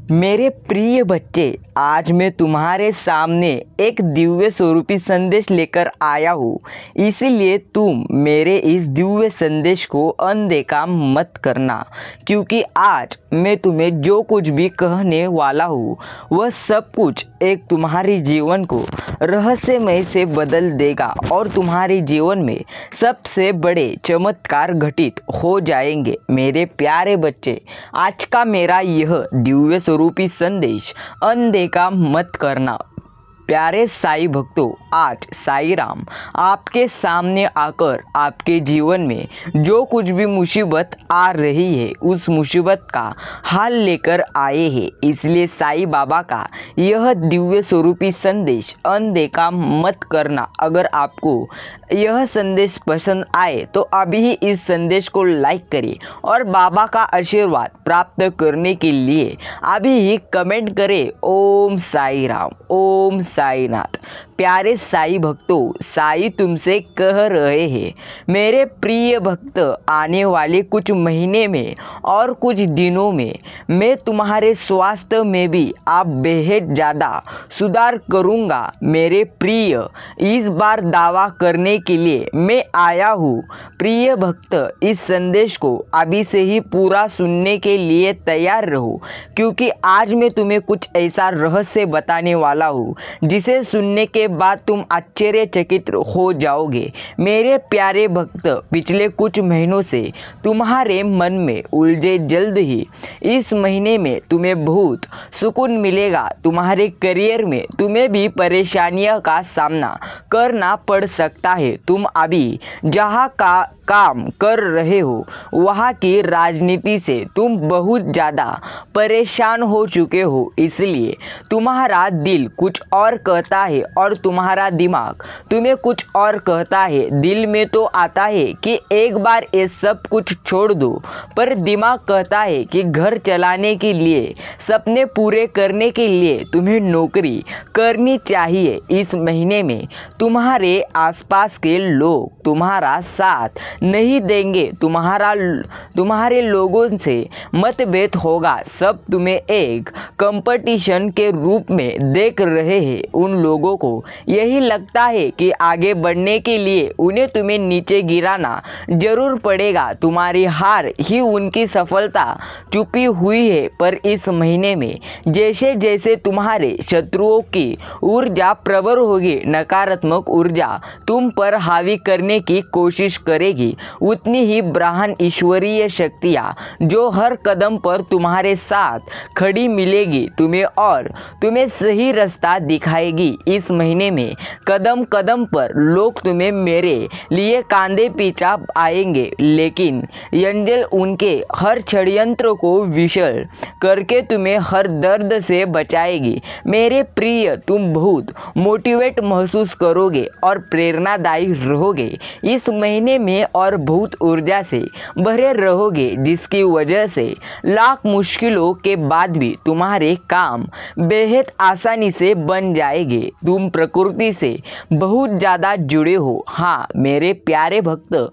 मेरे प्रिय बच्चे, आज मैं तुम्हारे सामने एक दिव्य स्वरूपी संदेश लेकर आया हूँ। इसीलिए तुम मेरे इस दिव्य संदेश को अनदेखा मत करना, क्योंकि आज मैं तुम्हें जो कुछ भी कहने वाला हूँ वह सब कुछ एक तुम्हारे जीवन को रहस्यमय से बदल देगा और तुम्हारे जीवन में सबसे बड़े चमत्कार घटित हो जाएंगे। मेरे प्यारे बच्चे, आज का मेरा यह दिव्य स्वरूपी संदेश अनदेखा मत करना। प्यारे साईं भक्तों, आज साईं राम आपके सामने आकर आपके जीवन में जो कुछ भी मुसीबत आ रही है उस मुसीबत का हल लेकर आए हैं। इसलिए साईं बाबा का यह दिव्य स्वरूपी संदेश अनदेखा मत करना। अगर आपको यह संदेश पसंद आए तो अभी ही इस संदेश को लाइक करें और बाबा का आशीर्वाद प्राप्त करने के लिए अभी ही कमेंट करें, ओम साईं राम, ओम साईनाथ। प्यारे साईं भक्तों, साईं तुमसे कह रहे हैं, मेरे प्रिय भक्त, आने वाले कुछ महीने में और कुछ दिनों में मैं तुम्हारे स्वास्थ्य में भी आप बेहद ज़्यादा सुधार करूँगा। मेरे प्रिय, इस बार दावा करने के लिए मैं आया हूँ। प्रिय भक्त, इस संदेश को अभी से ही पूरा सुनने के लिए तैयार रहो, क्योंकि आज मैं तुम्हें कुछ ऐसा रहस्य बताने वाला हूँ जिसे सुनने के बाद तुम आश्चर्यचकित हो जाओगे। मेरे प्यारे भक्त, पिछले कुछ महीनों से तुम्हारे मन में उलझे, जल्द ही इस महीने में तुम्हें बहुत सुकून मिलेगा। तुम्हारे करियर में तुम्हें भी परेशानियों का सामना करना पड़ सकता है। तुम अभी जहाँ का काम कर रहे हो वहाँ की राजनीति से तुम बहुत ज़्यादा परेशान हो चुके हो, इसलिए तुम्हारा दिल कुछ और कहता है और तुम्हारा दिमाग तुम्हें कुछ और कहता है। दिल में तो आता है कि एक बार ये सब कुछ छोड़ दो, पर दिमाग कहता है कि घर चलाने के लिए, सपने पूरे करने के लिए तुम्हें नौकरी करनी चाहिए। इस महीने में तुम्हारे आसपास के लोग तुम्हारा साथ नहीं देंगे, तुम्हारे लोगों से मतभेद होगा। सब तुम्हें एक कंपटीशन के रूप में देख रहे हैं। उन लोगों को यही लगता है कि आगे बढ़ने के लिए उन्हें तुम्हें नीचे गिराना जरूर पड़ेगा। तुम्हारी हार ही उनकी सफलता छुपी हुई है। पर इस महीने में जैसे जैसे तुम्हारे शत्रुओं की ऊर्जा प्रबल होगी, नकारात्मक ऊर्जा तुम पर हावी करने की कोशिश करेगी, उतनी ही ब्रह्मांड ईश्वरीय शक्तियाँ जो हर कदम पर तुम्हारे साथ खड़ी मिलेगी तुम्हें और तुम्हें सही रास्ता दिखाएगी। इस महीने में कदम कदम पर लोग तुम्हें मेरे लिए कंधे पीछा आएंगे, लेकिन एंजल उनके हर षड्यंत्र को विफल करके तुम्हें हर दर्द से बचाएगी। मेरे प्रिय, तुम बहुत मोटिवेट महसूस करोगे और प्रेरणादायी रहोगे इस महीने में और बहुत ऊर्जा से भरे रहोगे, जिसकी वजह से लाख मुश्किलों के बाद भी तुम्हारे काम बेहद आसानी से बन जाएंगे। तुम प्रकृति से बहुत ज़्यादा जुड़े हो। हाँ मेरे प्यारे भक्त,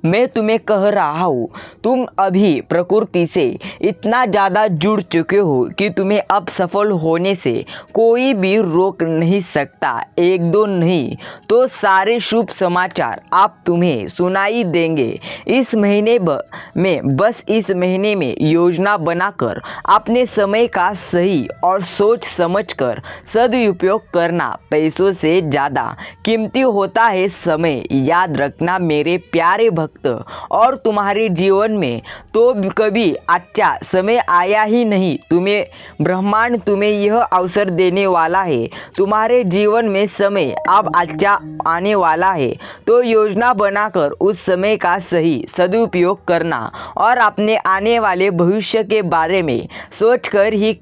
मैं तुम्हें कह रहा हूँ, तुम अभी प्रकृति से इतना ज़्यादा जुड़ चुके हो कि तुम्हें अब सफल होने से कोई भी रोक नहीं सकता। एक दो नहीं तो सारे शुभ समाचार आप तुम्हें सुनाई देंगे इस महीने में। बस इस महीने में योजना बनाकर अपने समय का सही और सोच समझकर सदुपयोग करना। पैसों से ज़्यादा कीमती होता है समय, याद रखना मेरे प्यारे भक्त। और तुम्हारे जीवन में तो कभी अच्छा समय आया ही नहीं। ब्रह्मांड तुम्हें यह अवसर देने वाला है। तुम्हारे जीवन में समय अब अच्छा आने वाला है, तो योजना बनाकर उस समय का सही सदुपयोग करना और अपने आने वाले भविष्य के बारे में सोचकर ही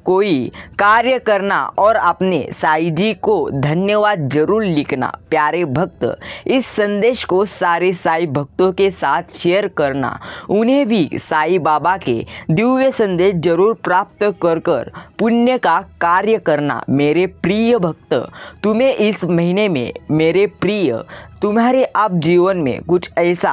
कोई कार्य करना और अपने साईं जी को धन्यवाद जरूर लिखना। प्यारे भक्त, इस संदेश को सारे साईं भक्तों के साथ शेयर करना, उन्हें भी साईं बाबा के दिव्य संदेश जरूर प्राप्त कर पुण्य का कार्य करना। मेरे प्रिय भक्त, तुम्हें इस महीने में मेरे प्रिय तुम्हारे अब जीवन में कुछ ऐसा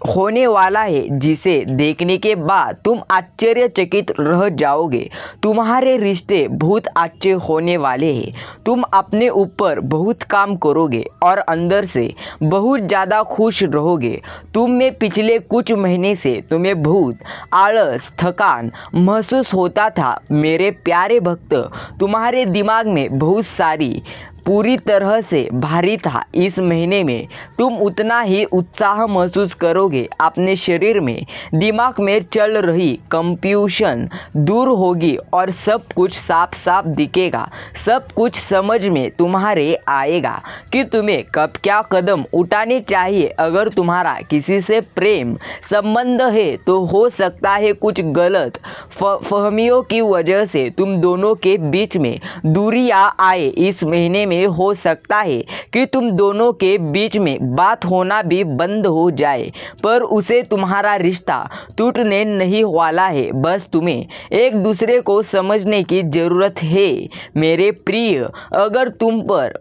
होने वाला है जिसे देखने के बाद तुम आश्चर्यचकित रह जाओगे। तुम्हारे रिश्ते बहुत अच्छे होने वाले हैं। तुम अपने ऊपर बहुत काम करोगे और अंदर से बहुत ज़्यादा खुश रहोगे। तुम में पिछले कुछ महीने से तुम्हें बहुत आलस, थकान महसूस होता था। मेरे प्यारे भक्त, तुम्हारे दिमाग में बहुत सारी पूरी तरह से भारी था। इस महीने में तुम उतना ही उत्साह महसूस करोगे। अपने शरीर में, दिमाग में चल रही कंफ्यूजन दूर होगी और सब कुछ साफ साफ दिखेगा। सब कुछ समझ में तुम्हारे आएगा कि तुम्हें कब क्या कदम उठाने चाहिए। अगर तुम्हारा किसी से प्रेम संबंध है तो हो सकता है कुछ गलत फहमियों की वजह से तुम दोनों के बीच में दूरियां आए। इस महीने में हो सकता है कि तुम दोनों के बीच में बात होना भी बंद हो जाए, पर उसे तुम्हारा रिश्ता टूटने नहीं वाला है। बस तुम्हें एक दूसरे को समझने की ज़रूरत है। मेरे प्रिय, अगर तुम पर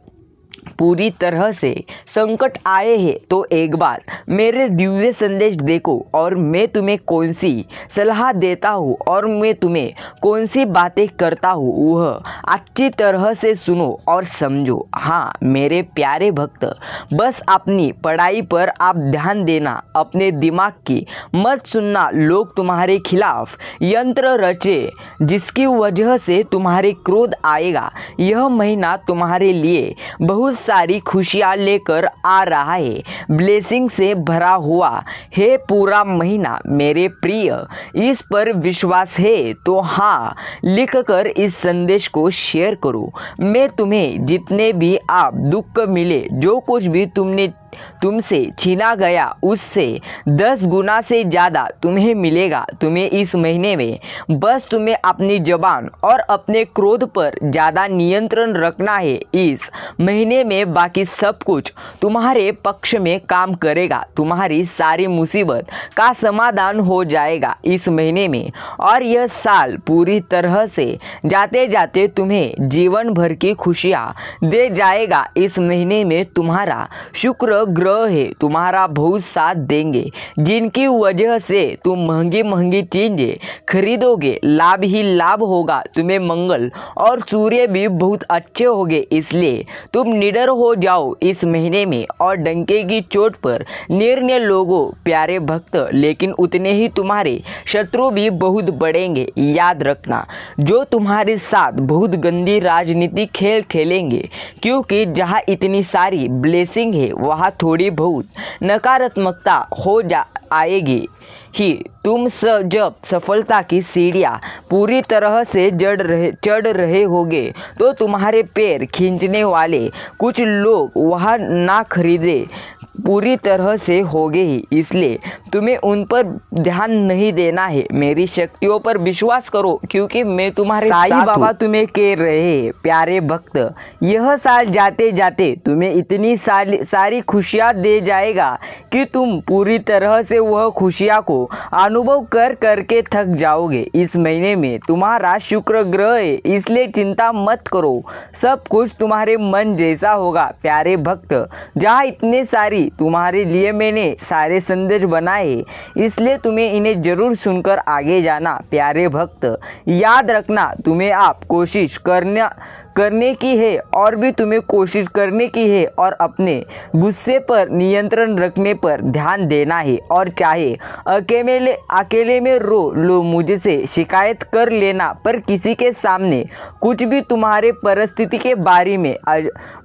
पूरी तरह से संकट आए हैं तो एक बार मेरे दिव्य संदेश देखो और मैं तुम्हें कौन सी सलाह देता हूँ और मैं तुम्हें कौन सी बातें करता हूँ वह अच्छी तरह से सुनो और समझो। हाँ मेरे प्यारे भक्त, बस अपनी पढ़ाई पर आप ध्यान देना, अपने दिमाग की मत सुनना। लोग तुम्हारे खिलाफ यंत्र रचे जिसकी वजह से तुम्हारे क्रोध आएगा। यह महीना तुम्हारे लिए बहुत सारी खुशियाँ लेकर आ रहा है, ब्लेसिंग से भरा हुआ है पूरा महीना। मेरे प्रिय, इस पर विश्वास है तो हाँ लिखकर इस संदेश को शेयर करो। मैं तुम्हें जितने भी आप दुख मिले, जो कुछ भी तुमसे छीना गया उससे 10 गुना से ज़्यादा तुम्हें मिलेगा। तुम्हें इस महीने में बस तुम्हें अपनी जबान और अपने क्रोध पर ज़्यादा नियंत्रण रखना है। इस महीने में बाकी सब कुछ तुम्हारे पक्ष में काम करेगा। तुम्हारी सारी मुसीबत का समाधान हो जाएगा इस महीने में, और यह साल पूरी तरह से जाते जाते तुम्हें जीवन भर की खुशियाँ दे जाएगा। इस महीने में तुम्हारा शुक्र ग्रह है, तुम्हारा बहुत साथ देंगे, जिनकी वजह से तुम महंगी महंगी चीजें खरीदोगे। लाभ ही लाभ होगा। तुम्हें मंगल और सूर्य भी बहुत अच्छे होंगे, इसलिए तुम निडर हो जाओ इस महीने में और डंके की चोट पर निर्णय लोगो प्यारे भक्त। लेकिन उतने ही तुम्हारे शत्रु भी बहुत बढ़ेंगे। याद रखना, जो तुम्हारे साथ बहुत गंदी राजनीति खेल खेलेंगे, क्योंकि जहाँ इतनी सारी ब्लेसिंग है वहाँ थोड़ी बहुत नकारात्मकता आएगी ही। तुम जब सफलता की सीढ़ियाँ पूरी तरह से चढ़ रहे होगे तो तुम्हारे पैर खींचने वाले कुछ लोग वहाँ ना खरीदे पूरी तरह से होगे ही, इसलिए तुम्हें उन पर ध्यान नहीं देना है। मेरी शक्तियों पर विश्वास करो, क्योंकि मैं तुम्हारे साई बाबा तुम्हें कह रहे प्यारे भक्त, यह साल जाते जाते तुम्हें इतनी सारी खुशियाँ दे जाएगा कि तुम पूरी तरह से वह खुशियाँ को अनुभव करके थक जाओगे। इस महीने में तुम्हारा शुक्र ग्रह है, इसलिए चिंता मत करो, सब कुछ तुम्हारे मन जैसा होगा। प्यारे भक्त, जहाँ इतने सारी तुम्हारे लिए मैंने सारे संदेश बनाए, इसलिए तुम्हें इन्हें जरूर सुनकर आगे जाना। प्यारे भक्त, याद रखना, तुम्हें आप कोशिश करने की है और भी तुम्हें कोशिश करने की है और अपने गुस्से पर नियंत्रण रखने पर ध्यान देना है। और चाहे अकेले में लो मुझसे शिकायत कर लेना, पर किसी के सामने कुछ भी तुम्हारे परिस्थिति के बारे में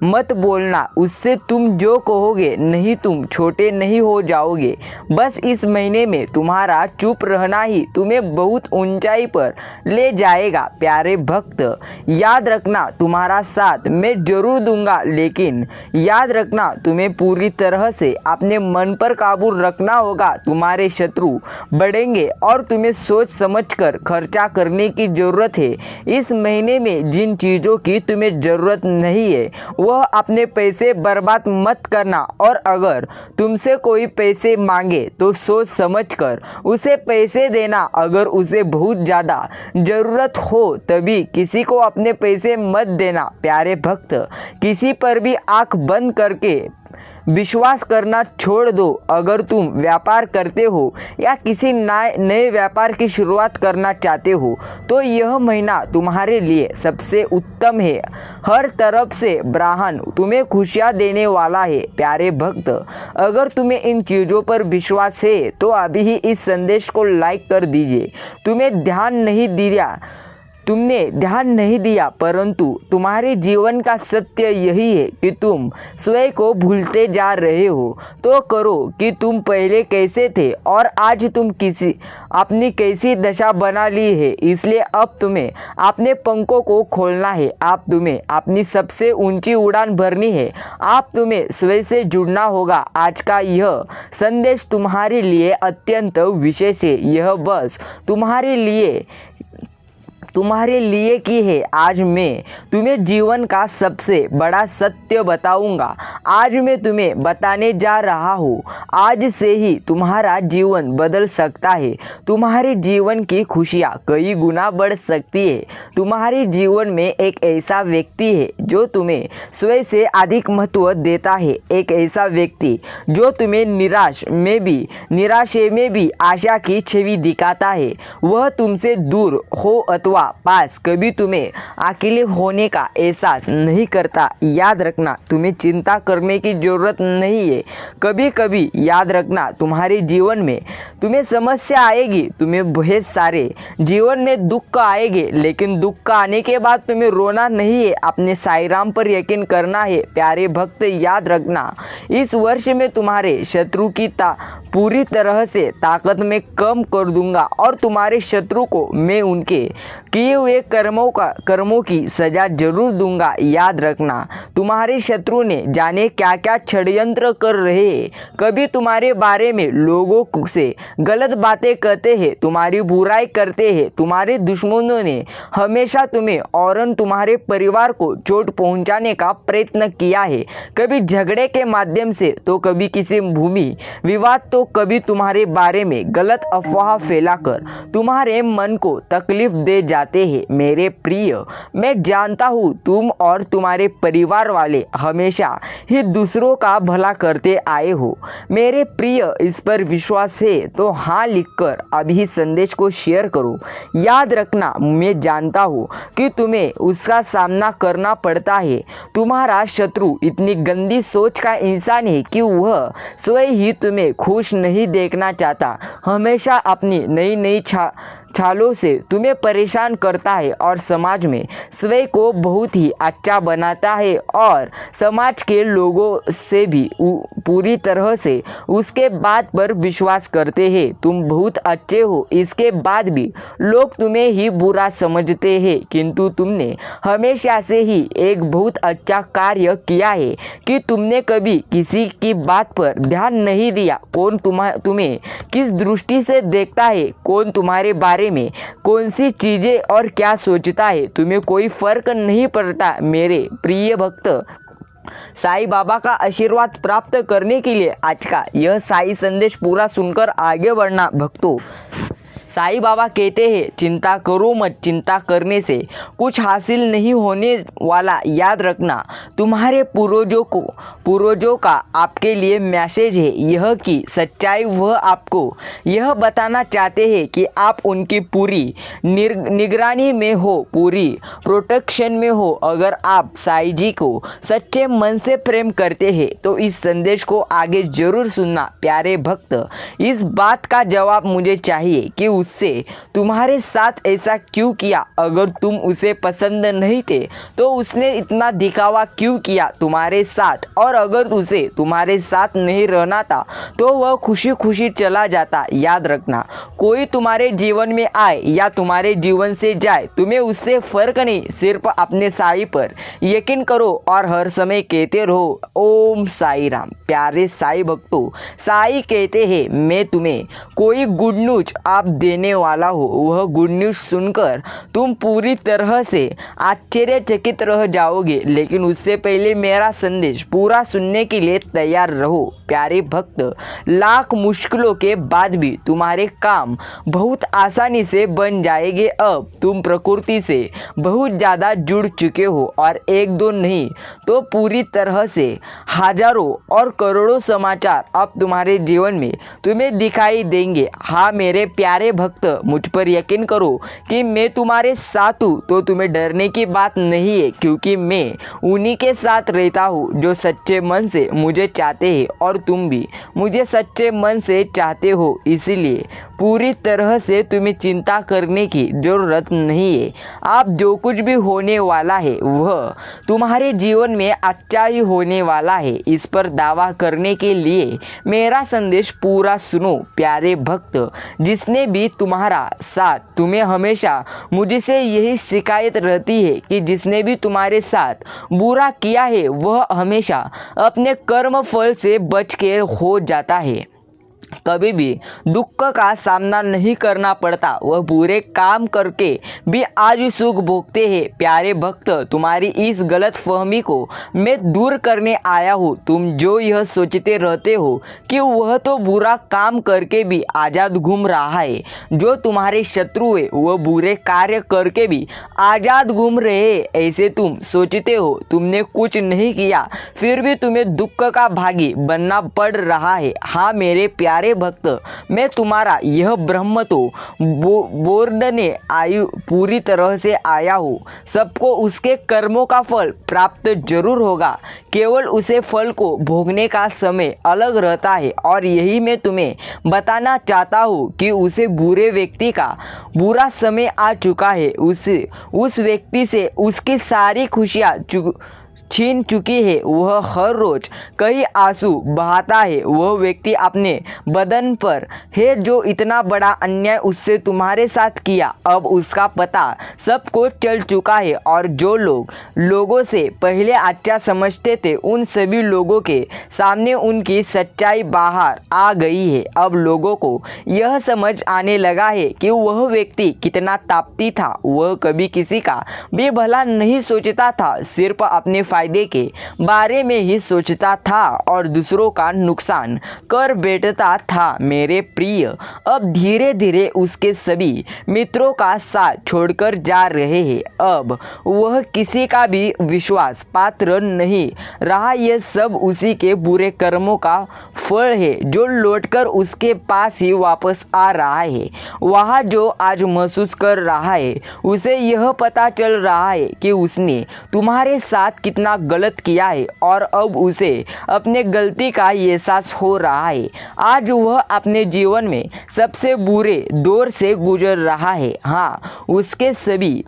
मत बोलना। उससे तुम जो कहोगे, नहीं तुम छोटे नहीं हो जाओगे। बस इस महीने में तुम्हारा चुप रहना ही तुम्हें बहुत ऊंचाई पर ले जाएगा। प्यारे भक्त, याद रखना, तुम्हारा साथ मैं जरूर दूंगा, लेकिन याद रखना तुम्हें पूरी तरह से अपने मन पर काबू रखना होगा। तुम्हारे शत्रु बढ़ेंगे और तुम्हें सोच समझकर खर्चा करने की ज़रूरत है। इस महीने में जिन चीज़ों की तुम्हें ज़रूरत नहीं है वह अपने पैसे बर्बाद मत करना, और अगर तुमसे कोई पैसे मांगे तो सोच समझकर उसे पैसे देना। अगर उसे बहुत ज़्यादा ज़रूरत हो तभी किसी को अपने पैसे मत देना। प्यारे भक्त, किसी पर भी आंख बंद करके विश्वास करना छोड़ दो। अगर तुम व्यापार करते हो या किसी नए व्यापार की शुरुआत करना चाहते हो तो यह महीना तुम्हारे लिए सबसे उत्तम है। हर तरफ से ब्रह्मांड तुम्हें खुशियाँ देने वाला है। प्यारे भक्त, अगर तुम्हें इन चीज़ों पर विश्वास है तो अभी ही इस संदेश को लाइक कर दीजिए। तुमने ध्यान नहीं दिया परंतु तुम्हारे जीवन का सत्य यही है कि तुम स्वयं को भूलते जा रहे हो। तो करो कि तुम पहले कैसे थे और आज तुम अपनी कैसी दशा बना ली है। इसलिए अब तुम्हें अपने पंखों को खोलना है। तुम्हें अपनी सबसे ऊंची उड़ान भरनी है। तुम्हें स्वयं से जुड़ना होगा। आज का यह संदेश तुम्हारे लिए अत्यंत विशेष है। यह बस तुम्हारे लिए की है। आज मैं तुम्हें जीवन का सबसे बड़ा सत्य बताऊंगा। आज मैं तुम्हें बताने जा रहा हूँ। आज से ही तुम्हारा जीवन बदल सकता है। तुम्हारे जीवन की खुशियाँ कई गुना बढ़ सकती है। तुम्हारे जीवन में एक ऐसा व्यक्ति है जो तुम्हें स्वयं से अधिक महत्व देता है। एक ऐसा व्यक्ति जो तुम्हें निराशे में भी आशा की छवि दिखाता है। वह तुमसे दूर हो अथवा पास कभी तुम्हें अकेले होने का एहसास नहीं करता। याद रखना, तुम्हें चिंता करने की ज़रूरत नहीं है। कभी कभी याद रखना, तुम्हारे जीवन में तुम्हें समस्या आएगी, तुम्हें बहुत सारे जीवन में दुख आएंगे, लेकिन दुख आने के बाद तुम्हें रोना नहीं है। अपने साईं राम पर यकीन करना है। प्यारे भक्त, याद रखना, इस वर्ष में तुम्हारे शत्रु की पूरी तरह से ताकत में कम कर दूंगा और तुम्हारे शत्रु को मैं उनके किए हुए कर्मों की सजा जरूर दूंगा। याद रखना, तुम्हारे शत्रु ने जाने क्या क्या षड्यंत्र कर रहे हैं। कभी तुम्हारे बारे में लोगों से गलत बातें कहते हैं, तुम्हारी बुराई करते हैं। तुम्हारे दुश्मनों ने हमेशा तुम्हें और तुम्हारे परिवार को चोट पहुंचाने का प्रयत्न किया है। कभी झगड़े के माध्यम से तो कभी किसी भूमि विवाद, तो कभी तुम्हारे बारे में गलत अफवाह फैलाकर तुम्हारे मन को तकलीफ दे जाते हैं। मेरे प्रिय, मैं जानता हूँ तुम और तुम्हारे परिवार वाले हमेशा ही दूसरों का भला करते आए हो। मेरे प्रिय, इस पर विश्वास है तो हाँ लिखकर अभी संदेश को शेयर करो। याद रखना, मैं जानता हूँ कि तुम्हें उसका सामना करना पड़ता है। तुम्हारा शत्रु इतनी गंदी सोच का इंसान है कि वह स्वयं ही तुम्हें खुश नहीं देखना चाहता। हमेशा अपनी नई चालों से तुम्हें परेशान करता है और समाज में स्वयं को बहुत ही अच्छा बनाता है और समाज के लोगों से भी पूरी तरह से उसके बात पर विश्वास करते हैं। तुम बहुत अच्छे हो, इसके बाद भी लोग तुम्हें ही बुरा समझते हैं, किंतु तुमने हमेशा से ही एक बहुत अच्छा कार्य किया है कि तुमने कभी किसी की बात पर ध्यान नहीं दिया। कौन तुम्हें किस दृष्टि से देखता है, कौन तुम्हारे बारे में कौन सी चीजें और क्या सोचता है, तुम्हें कोई फर्क नहीं पड़ता। मेरे प्रिय भक्त, साईं बाबा का आशीर्वाद प्राप्त करने के लिए आज का यह साईं संदेश पूरा सुनकर आगे बढ़ना। भक्तों, साईं बाबा कहते हैं, चिंता करो मत, चिंता करने से कुछ हासिल नहीं होने वाला। याद रखना, तुम्हारे पूर्वजों का आपके लिए मैसेज है यह कि सच्चाई वह आपको यह बताना चाहते हैं कि आप उनकी पूरी निगरानी में हो, पूरी प्रोटेक्शन में हो। अगर आप साईं जी को सच्चे मन से प्रेम करते हैं तो इस संदेश को आगे जरूर सुनना। प्यारे भक्त, इस बात का जवाब मुझे चाहिए कि उससे तुम्हारे साथ ऐसा क्यों किया। अगर तुम उसे पसंद नहीं थे तो उसने इतना दिखावा क्यों किया तुम्हारे साथ, और अगर उसे तुम्हारे साथ नहीं रहना था तो वह खुशी खुशी चला जाता। याद रखना, कोई तुम्हारे जीवन में आए या तुम्हारे जीवन से जाए, तुम्हें उससे फर्क नहीं। सिर्फ अपने साईं पर यकीन करो और हर समय कहते रहो, ओम साईं राम। प्यारे साईं भक्तों, साईं कहते हैं, मैं तुम्हें कोई गुड न्यूज आप देने वाला हूँ। वह गुड न्यूज सुनकर तुम पूरी तरह से आश्चर्यचकित रह जाओगे, लेकिन उससे पहले मेरा संदेश पूरा सुनने के लिए तैयार रहो। प्यारे भक्त, लाख मुश्किलों के बाद भी तुम्हारे काम बहुत आसानी से बन जाएंगे। अब तुम प्रकृति से बहुत ज़्यादा जुड़ चुके हो और एक दो नहीं तो पूरी तरह से हजारों और करोड़ों समाचार अब तुम्हारे जीवन में तुम्हें दिखाई देंगे। हाँ मेरे प्यारे भक्त, मुझ पर यकीन करो कि मैं तुम्हारे साथ हूँ, तो तुम्हें डरने की बात नहीं है, क्योंकि मैं उन्हीं के साथ रहता हूँ जो सच्चे मन से मुझे चाहते हैं और तुम भी मुझे सच्चे मन से चाहते हो। इसीलिए पूरी तरह से तुम्हें चिंता करने की ज़रूरत नहीं है। आप जो कुछ भी होने वाला है वह तुम्हारे जीवन में अच्छा ही होने वाला है, इस पर दावा करने के लिए मेरा संदेश पूरा सुनो। प्यारे भक्त, जिसने भी तुम्हारा साथ, तुम्हें हमेशा मुझसे यही शिकायत रहती है कि जिसने भी तुम्हारे साथ बुरा किया है वह हमेशा अपने कर्म फल से बच के हो जाता है। कभी भी दुख का सामना नहीं करना पड़ता, वह बुरे काम करके भी आज सुख भोगते हैं। प्यारे भक्त, तुम्हारी इस गलत फहमी को मैं दूर करने आया हूँ। तुम जो यह सोचते रहते हो कि वह तो बुरा काम करके भी आज़ाद घूम रहा है, जो तुम्हारे शत्रु है वह बुरे कार्य करके भी आज़ाद घूम रहे हैं, ऐसे तुम सोचते हो। तुमने कुछ नहीं किया फिर भी तुम्हें दुख का भागी बनना पड़ रहा है। हाँ मेरे प्यारे भक्त, मैं तुम्हारा यह ब्रह्म तो बोर्डने आयु पूरी तरह से आया हूँ। सबको उसके कर्मों का फल प्राप्त जरूर होगा, केवल उसे फल को भोगने का समय अलग रहता है। और यही मैं तुम्हें बताना चाहता हूँ कि उसे बुरे व्यक्ति का बुरा समय आ चुका है। उस व्यक्ति से उसकी सारी खुशियाँ छीन चुकी है। वह हर रोज कई आंसू बहाता है। वह व्यक्ति अपने बदन पर है जो इतना बड़ा अन्याय उससे तुम्हारे साथ किया, अब उसका पता सबको चल चुका है। और जो लोगों से पहले अच्छा समझते थे उन सभी लोगों के सामने उनकी सच्चाई बाहर आ गई है। अब लोगों को यह समझ आने लगा है कि वह व्यक्ति कितना ताप्ती था। वह कभी किसी का भी भला नहीं सोचता था, सिर्फ अपने फायदे के बारे में ही सोचता था और दूसरों का नुकसान कर बैठता था। मेरे प्रिय, अब धीरे धीरे उसके सभी मित्रों का साथ छोड़कर जा रहे हैं। अब वह किसी का भी विश्वास पात्र नहीं रहा। यह सब उसी के बुरे कर्मों का फल है जो लौटकर उसके पास ही वापस आ रहा है। वह जो आज महसूस कर रहा है उसे यह पता चल रहा है कि उसने तुम्हारे साथ कितना गलत किया है और अब उसे अपने गलती का एहसास हो रहा है। आज वह अपने जीवन में सबसे बुरे दौर से गुजर रहा है। हाँ, उसके सभी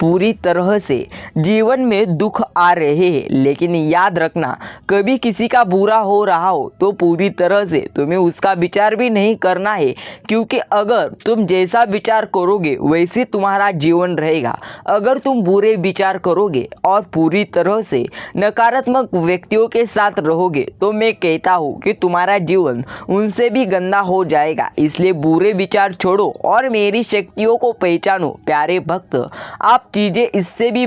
पूरी तरह से जीवन में दुख आ रहे हैं, लेकिन याद रखना, कभी किसी का बुरा हो रहा हो तो पूरी तरह से तुम्हें उसका विचार भी नहीं करना है, क्योंकि अगर तुम जैसा विचार करोगे वैसे तुम्हारा जीवन रहेगा। अगर तुम बुरे विचार करोगे और पूरी तरह से नकारात्मक व्यक्तियों के साथ रहोगे तो मैं कहता हूँ कि तुम्हारा जीवन उनसे भी गंदा हो जाएगा। इसलिए बुरे विचार छोड़ो और मेरी शक्तियों को पहचानो। प्यारे भक्त, आप चीज़ें इससे भी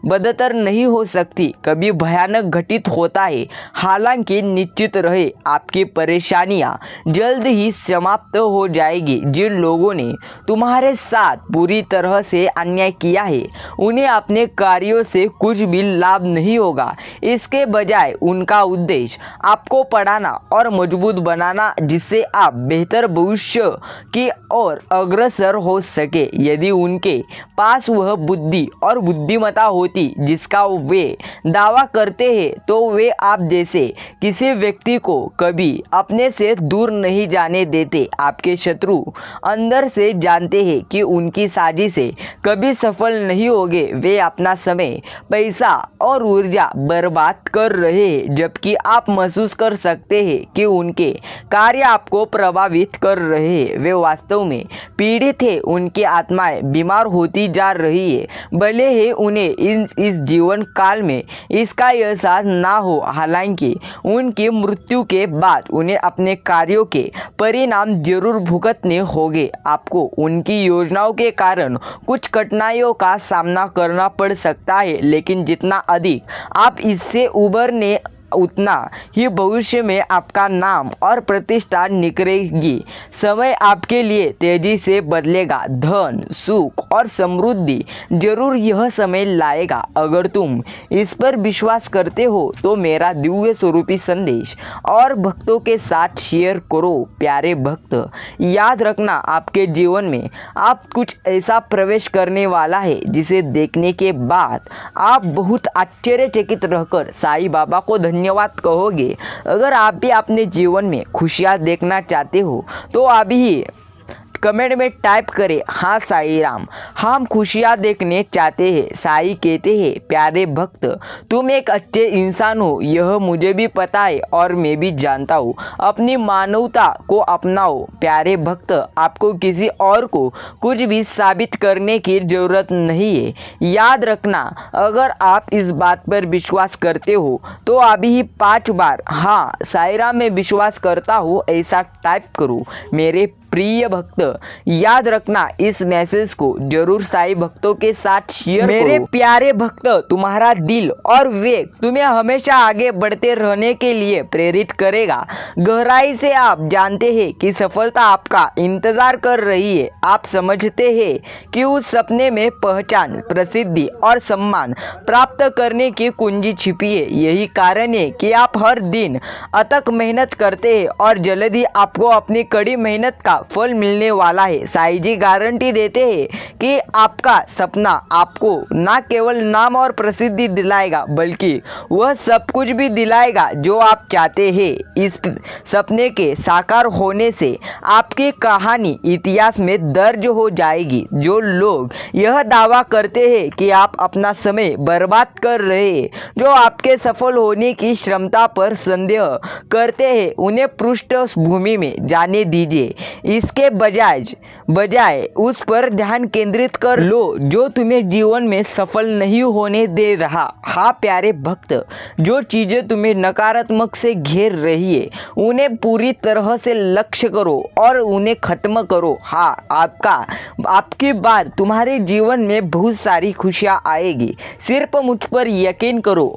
बदतर नहीं हो सकती। कभी भयानक घटित होता है, हालांकि निश्चित रहे आपकी परेशानियां जल्द ही समाप्त हो जाएगी। जिन लोगों ने तुम्हारे साथ पूरी तरह से अन्याय किया है उन्हें अपने कार्यों से कुछ भी लाभ नहीं होगा। इसके बजाय उनका उद्देश्य आपको पढ़ाना और मजबूत बनाना, जिससे आप बेहतर भविष्य की ओर अग्रसर हो सके। यदि उनके पास वह बुद्धि और बुद्धिमत्ता होती जिसका वे दावा करते हैं तो वे आप जैसे किसी व्यक्ति को कभी अपने से दूर नहीं जाने देते। आपके शत्रु अंदर से जानते हैं कि उनकी साजिशें कभी सफल नहीं होंगे। वे अपना समय, पैसा और ऊर्जा बर्बाद कर रहे हैं, जबकि आप महसूस कर सकते हैं कि उनके कार्य आपको प्रभावित कर रहे हैं। वे वास्तव में पीड़ित हैं, उनकी आत्माएं बीमार होती जा रही है, भले ही उन्हें इस जीवन काल में इसका एहसास ना हो। हालांकि उनकी मृत्यु के बाद उन्हें अपने कार्यों के परिणाम जरूर भुगतने होंगे। आपको उनकी योजनाओं के कारण कुछ कठिनाइयों का सामना करना पड़ सकता है, लेकिन जितना अधिक आप इससे उबरने उतना ही भविष्य में आपका नाम और प्रतिष्ठा निखरेगी। समय आपके लिए तेजी से बदलेगा। धन, सुख और समृद्धि जरूर यह समय लाएगा। अगर तुम इस पर विश्वास करते हो तो मेरा दिव्य स्वरूपी संदेश और भक्तों के साथ शेयर करो। प्यारे भक्त, याद रखना, आपके जीवन में आप कुछ ऐसा प्रवेश करने वाला है जिसे देखने के बाद आप बहुत आश्चर्यचकित रहकर साईं बाबा को धन्यवाद कहोगे। अगर आप भी अपने जीवन में खुशियाँ देखना चाहते हो तो अभी कमेंट में टाइप करें, हाँ साईं राम, हम खुशियाँ देखने चाहते हैं। साईं कहते हैं, प्यारे भक्त, तुम एक अच्छे इंसान हो, यह मुझे भी पता है और मैं भी जानता हूँ। अपनी मानवता को अपनाओ। प्यारे भक्त, आपको किसी और को कुछ भी साबित करने की ज़रूरत नहीं है। याद रखना, अगर आप इस बात पर विश्वास करते हो तो अभी ही 5 बार हाँ साईं राम मैं विश्वास करता हूँ ऐसा टाइप करो। मेरे प्रिय भक्त, याद रखना, इस मैसेज को जरूर साईं भक्तों के साथ शेयर करो। मेरे प्यारे भक्त, तुम्हारा दिल और वेग तुम्हें हमेशा आगे बढ़ते रहने के लिए प्रेरित करेगा। गहराई से आप जानते हैं कि सफलता आपका इंतजार कर रही है। आप समझते हैं कि उस सपने में पहचान, प्रसिद्धि और सम्मान प्राप्त करने की कुंजी छिपी है। यही कारण है कि आप हर दिन अथक मेहनत करते हैं और जल्द ही आपको अपनी कड़ी मेहनत का फल मिलने वाला है। साईं जी गारंटी देते हैं कि आपका सपना आपको न केवल नाम और प्रसिद्धि दिलाएगा बल्कि वह सब कुछ भी दिलाएगा जो आप चाहते हैं। इस सपने के साकार होने से आपकी कहानी इतिहास में दर्ज हो जाएगी। जो लोग यह दावा करते हैं कि आप अपना समय बर्बाद कर रहे हैं, जो आपके सफल होने की क्षमता पर संदेह करते हैं, उन्हें पृष्ठभूमि में जाने दीजिए। इसके बजाय उस पर ध्यान केंद्रित कर लो जो तुम्हें जीवन में सफल नहीं होने दे रहा। हाँ प्यारे भक्त, जो चीज़ें तुम्हें नकारात्मक से घेर रही है उन्हें पूरी तरह से लक्ष्य करो और उन्हें खत्म करो। हाँ, आपकी बात तुम्हारे जीवन में बहुत सारी खुशियाँ आएगी। सिर्फ मुझ पर यकीन करो।